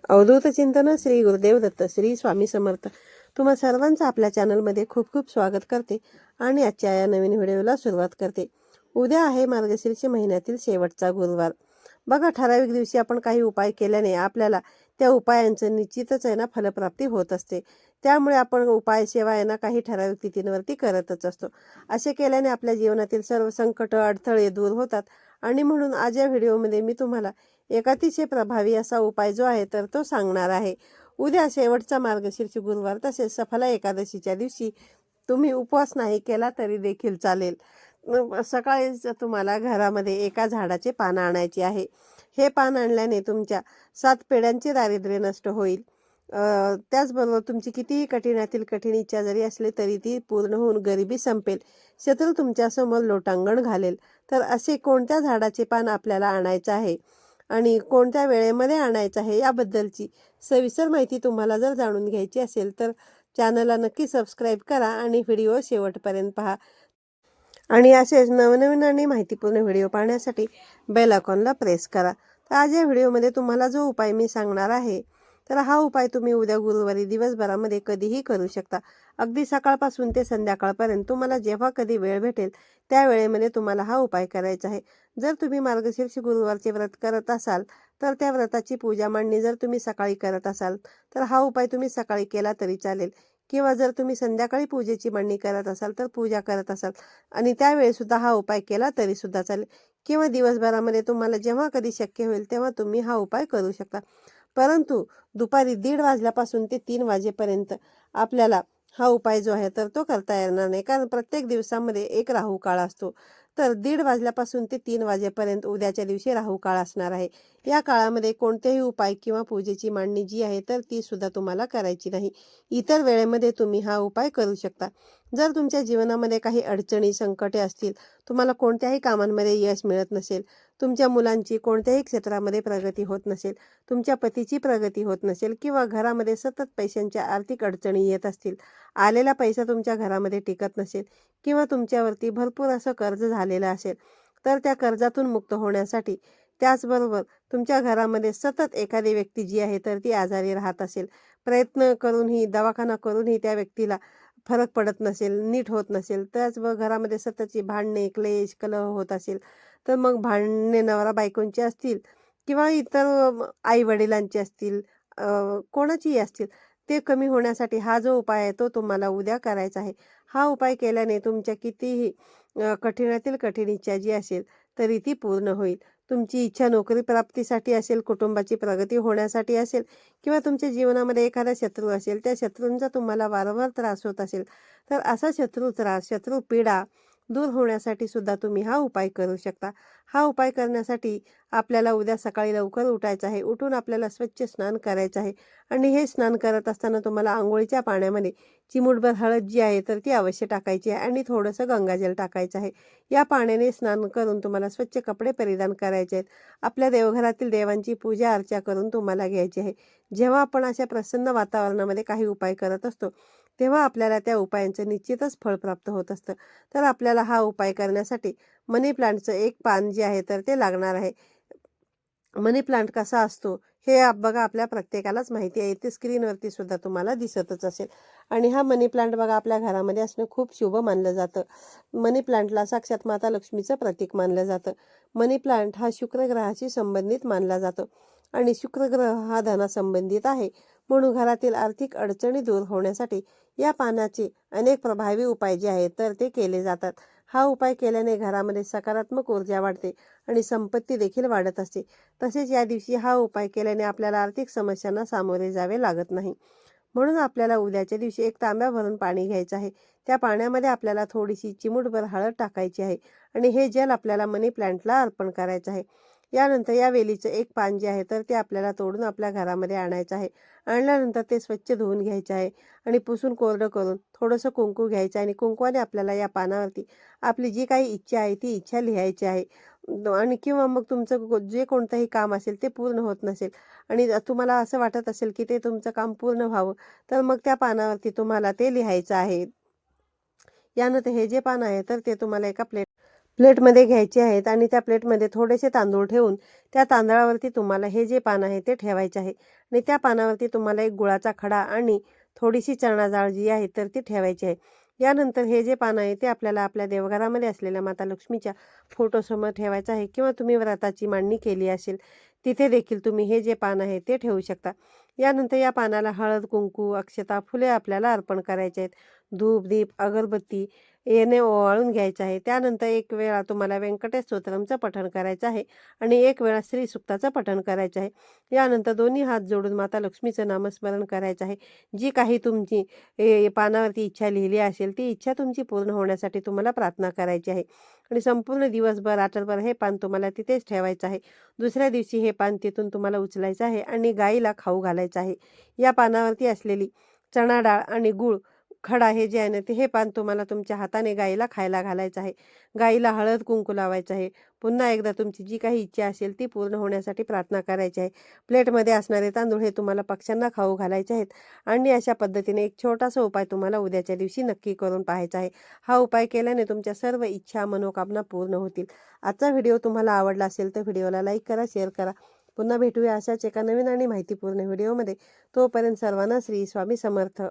अवधूत चिंतन श्री गुरुदेव दत्त श्री स्वामी समर्थ. तुम्हा सर्वांचं आपल्या चॅनलमध्ये खूप खूप स्वागत करते आणि आजच्या या नवीन व्हिडिओला सुरुवात करते. उद्या आहे मार्गशीर्ष महिन्यातील शेवटचा गुरुवार. बघा, ठराविक दिवशी आपण काही उपाय केल्याने आपल्याला त्या उपायांचं निश्चितच आहे ना फलप्राप्ती होत असते. त्यामुळे आपण उपाय सेवा आहे ना काही ठराविक तिथींवरती करतच असतो. असे केल्याने आपल्या जीवनातील सर्व संकट अडथळे दूर होतात. आणि म्हणून आज या व्हिडिओमध्ये मी तुम्हाला एक अतिशय प्रभावी असा उपाय जो आहे तर तो सांगणार आहे. उद्या शेवटचा मार्गशीर्ष गुरुवार तसेच सफला एकादशीच्या दिवशी तुम्ही उपवास नाही केला तरी देखील चालेल. सकाळीच तुम्हाला घरामध्ये एका झाडाचे पान आणायचे आहे. हे पान आणल्याने तुमच्या 7 पिढ्यांचे दारिद्र्य नष्ट होईल. त्याचबरोबर तुमची कितीही कठीणातील कठीण इच्छा जरी असली तरी ती पूर्ण होऊन गरिबी संपेल. शत्रू तुमच्यासमोर लोटांगण घालेल. तर असे कोणत्या झाडाचे पान आपल्याला आणायचं आहे आणि कोणत्या वेळेमध्ये आणायचं आहे याबद्दलची सविस्तर माहिती तुम्हाला जर जाणून घ्यायची असेल तर चॅनलला नक्की सबस्क्राईब करा आणि व्हिडिओ शेवटपर्यंत पहा. आणि असेच नवनवीन आणि माहितीपूर्ण व्हिडिओ पाहण्यासाठी बेल आयकॉनला प्रेस करा. तर आज या व्हिडिओमध्ये तुम्हाला जो उपाय मी सांगणार आहे तर हा उपाय तुम्ही उद्या गुरुवारी दिवसभरामध्ये कधीही करू शकता. अगदी सकाळपासून ते संध्याकाळपर्यंत तुम्हाला जेव्हा कधी वेळ भेटेल त्या वेळेमध्ये तुम्हाला हा उपाय करायचा आहे. जर तुम्ही मार्गशीर्ष गुरुवारचे व्रत करत असाल तर त्या व्रताची पूजा मांडणी जर तुम्ही सकाळी करत असाल तर हा उपाय तुम्ही सकाळी केला तरी चालेल. किंवा जर तुम्ही संध्याकाळी पूजेची मांडणी करत असाल तर पूजा करत असाल आणि त्यावेळी सुद्धा हा उपाय केला तरी सुद्धा चालेल. किंवा दिवसभरामध्ये तुम्हाला जेव्हा कधी शक्य होईल तेव्हा तुम्ही हा उपाय करू शकता. परंतु दुपारी 1:30 वाजल्यापासून ते 3 वाजेपर्यंत आपल्याला हा उपाय जो आहे तर तो करता येणार नाही. कारण प्रत्येक दिवसामध्ये एक राहू काळ असतो. तर 1:30 वाजल्यापासून ते 3 वाजेपर्यंत उद्याच्या दिवशी राहू काळ असणार आहे. या काळामध्ये कोणतेही उपाय किंवा पूजेची मांडणी जी आहे तर ती सुद्धा तुम्हाला करायची नाही. इतर वेळेमध्ये तुम्ही हा उपाय करू शकता. जर तुमच्या जीवनामध्ये काही अडचणी संकटे असतील, तुम्हाला कोणत्याही कामांमध्ये यश मिळत नसेल, तुमच्या मुलांची कोणत्याही क्षेत्रामध्ये प्रगती होत नसेल, तुमच्या पतीची प्रगती होत नसेल किंवा घरामध्ये सतत पैशांच्या आर्थिक अडचणी येत असतील, आलेला पैसा तुमच्या घरामध्ये टिकत नसेल किंवा तुमच्यावरती भरपूर असं कर्ज झालेलं असेल तर त्या कर्जातून मुक्त होण्यासाठी, त्याचबरोबर तुमच्या घरामध्ये सतत एखादी व्यक्ती जी आहे तर ती आजारी राहत असेल, प्रयत्न करूनही दवाखाना करूनही त्या व्यक्तीला फरक पडत नसेल, नीट होत नसेल, त्याचबरोबर घरामध्ये सततची भांडणे क्लेश कलह होत असेल तर मग भांडणे नवरा बायकोंचे असतील किंवा इतर आई वडिलांचे असतील, कोणाचीही असतील, ते कमी होण्यासाठी हा जो उपाय आहे तो तुम्हाला उद्या करायचा आहे. हा उपाय केल्याने तुमच्या कितीही कठीणातील कठीण इच्छा जी असेल तरी ती पूर्ण होईल. तुमची इच्छा नोकरी प्राप्तीसाठी असेल, कुटुंबाची प्रगती होण्यासाठी असेल किंवा तुमच्या जीवनामध्ये एखादा शत्रू असेल, त्या शत्रूंचा तुम्हाला वारंवार त्रास होत असेल तर असा शत्रू त्रास, शत्रू पीडा दूर होण्यासाठी सुद्धा तुम्ही हा उपाय करू शकता. हा उपाय करण्यासाठी आपल्याला उद्या सकाळी लवकर उठायचं आहे. उठून आपल्याला स्वच्छ स्नान करायचं आहे आणि हे स्नान करत असताना तुम्हाला आंघोळीच्या पाण्यामध्ये चिमूटभर हळद जी आहे तर ती अवश्य टाकायची आहे आणि थोडंसं गंगाजल टाकायचं आहे. या पाण्याने स्नान करून तुम्हाला स्वच्छ कपडे परिधान करायचे आहेत. आपल्या देवघरातील देवांची पूजा अर्चा करून तुम्हाला घ्यायची आहे. जेव्हा आपण अशा प्रसन्न वातावरणामध्ये काही उपाय करत असतो तेव्हा आपल्याला त्या उपायांचं निश्चितच फळ प्राप्त होत असतं. तर आपल्याला हा उपाय करण्यासाठी मनी प्लांटचं एक पान जे आहे तर ते लागणार आहे. मनी प्लांट कसा असतो हे बघा आपल्या प्रत्येकालाच माहिती आहे. ते स्क्रीनवरती सुद्धा तुम्हाला दिसतच असेल. आणि हा मनी प्लांट बघा आपल्या घरामध्ये असणं खूप शुभ मानलं जातं. मनी प्लांटला साक्षात माता लक्ष्मीचं प्रतीक मानलं जातं. मनी प्लांट हा शुक्र ग्रहाशी संबंधित मानला जातो आणि शुक्र ग्रह हा धनासंबंधित आहे. म्हणून घरातील आर्थिक अडचणी दूर होण्यासाठी या पानाचे अनेक प्रभावी उपाय जे आहेत तर ते केले जातात. हा उपाय केल्याने घरामध्ये सकारात्मक ऊर्जा वाढते आणि संपत्ती देखील वाढत असते. तसेच या दिवशी हा उपाय केल्याने आपल्याला आर्थिक समस्यांना सामोरे जावे लागत नाही. म्हणून आपल्याला उद्याच्या दिवशी एक तांब्या भरून पाणी घ्यायचं आहे. त्या पाण्यामध्ये आपल्याला थोडीशी चिमूटभर हळद टाकायची आहे आणि हे जल आपल्याला मनी प्लांटला अर्पण करायचं आहे. यानंतर या वेलीचं एक पान जे आहे तर ते आपल्याला तोडून आपल्या घरामध्ये आणायचं आहे. आणल्यानंतर ते स्वच्छ धुवून घ्यायचे आहे आणि पुसून कोरडं करून थोडंसं कुंकू घ्यायचं आहे आणि कुंकवाने आपल्याला या पानावरती आपली जी काही इच्छा आहे ती इच्छा लिहायची आहे. आणि किंवा मग तुमचं जे कोणतंही काम असेल ते पूर्ण होत नसेल आणि तुम्हाला असं वाटत असेल की ते तुमचं काम पूर्ण व्हावं तर मग त्या पानावरती तुम्हाला ते लिहायचं आहे. यानंतर हे जे पान आहे तर ते तुम्हाला एका प्लेटमध्ये घ्यायचे आहेत आणि त्या प्लेटमध्ये थोडेसे तांदूळ ठेवून त्या तांदळावरती तुम्हाला हे जे पान आहे ते ठेवायचे आहे आणि त्या पानावरती तुम्हाला एक गुळाचा खडा आणि थोडीशी चणा डाळ जी आहे तर ती ठेवायची आहे. यानंतर हे जे पान आहे ते आपल्याला आपल्या देवघरामध्ये असलेल्या माता लक्ष्मीच्या फोटोसमोर ठेवायचं आहे किंवा तुम्ही व्रताची मांडणी केली असेल तिथे देखील तुम्ही हे जे पान आहे ते ठेवू शकता. यानंतर या पानाला हळद, कुंकू, अक्षता, फुले आपल्याला अर्पण करायचे आहेत. धूप, दीप, अगरबत्ती याने ओवाळून घ्यायचं आहे. त्यानंतर एक वेळा तुम्हाला व्यंकटेश स्तोत्रमचं पठण करायचं आहे आणि एक वेळा श्री सुक्ताचं पठण करायचं आहे. यानंतर दोन्ही हात जोडून माता लक्ष्मीचं नामस्मरण करायचं आहे. जी काही तुमची पानावरती इच्छा लिहिली असेल ती इच्छा तुमची पूर्ण होण्यासाठी तुम्हाला प्रार्थना करायची आहे आणि संपूर्ण दिवसभर रात्रभर हे पान तुम्हाला तिथेच ठेवायचं आहे. दुसऱ्या दिवशी हे पान तिथून तुम्हाला उचलायचं आहे आणि गाईला खाऊ घालायचं आहे. या पानावरती असलेली चणा डाळ आणि गूळ खडा हे जे आहे ना ते हे पान तुम्हाला तुमच्या हाताने गाईला खायला घालायचं आहे. गाईला हळद कुंकू लावायचं आहे. पुन्हा एकदा तुमची जी काही इच्छा असेल ती पूर्ण होण्यासाठी प्रार्थना करायची आहे. प्लेटमध्ये असणारे तांदूळ हे तुम्हाला पक्ष्यांना खाऊ घालायचे आहेत आणि अशा पद्धतीने एक छोटासा उपाय तुम्हाला उद्याच्या दिवशी नक्की करून पाहायचा आहे. हा उपाय केल्याने तुमच्या सर्व इच्छा मनोकामना पूर्ण होतील. आजचा व्हिडिओ तुम्हाला आवडला असेल तर व्हिडिओला लाईक करा, शेअर करा. पुन्हा भेटूया अशाच एका नवीन आणि माहितीपूर्ण व्हिडिओमध्ये. तोपर्यंत सर्वांना श्री स्वामी समर्थ.